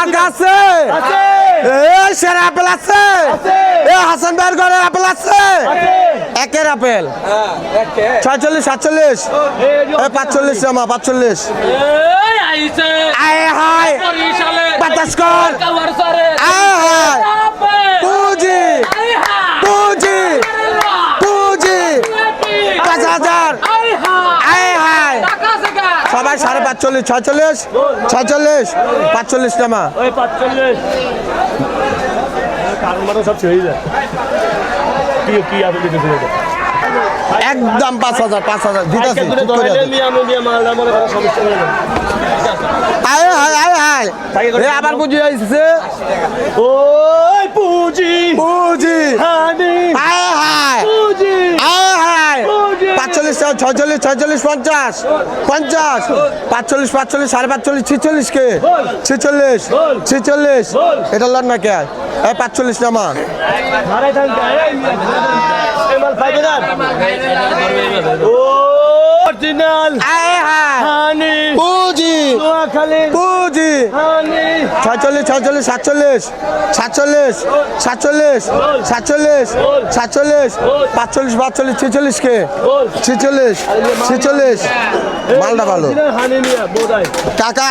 কাকা আছে সেরা আপেল আছে হাসান ভাইয়ের ঘরের আপেল আছে একের আপেল 46 47 45 জামা 45 আয় হায় বাতাস কর আয় হায় পুঁজি পুঁজি পুঁজি 5000 আয় হায় সবাই 45 46 46 45 টাকা ওই 45 কারণ মানে সব ছেড়ে যায় কি আপনি দিতেছেন এটা একদম 5000 5000 দিতাছি ঠিক করে আয় হায় আয় হায় এ আবার পুঁজি আইছে ওই পুঁজি পুঁজি হানি আয় হায় পুঁজি আয় হায় পুঁজি 45 46 46 50 50 45 45 45 46 কে 46 46 এটা লড় না কে এই 45 নামা মারাই থাক এই মাল পাইবে না ও অরিজিনাল আয় হায় হানি পুঁজি নোয়াখালী পুঁজি হানি 46 46 47 47 47 47 47 45 45 46 কে 46 46 মালটা ভালো হানি নিয়ে বোধাই কাকা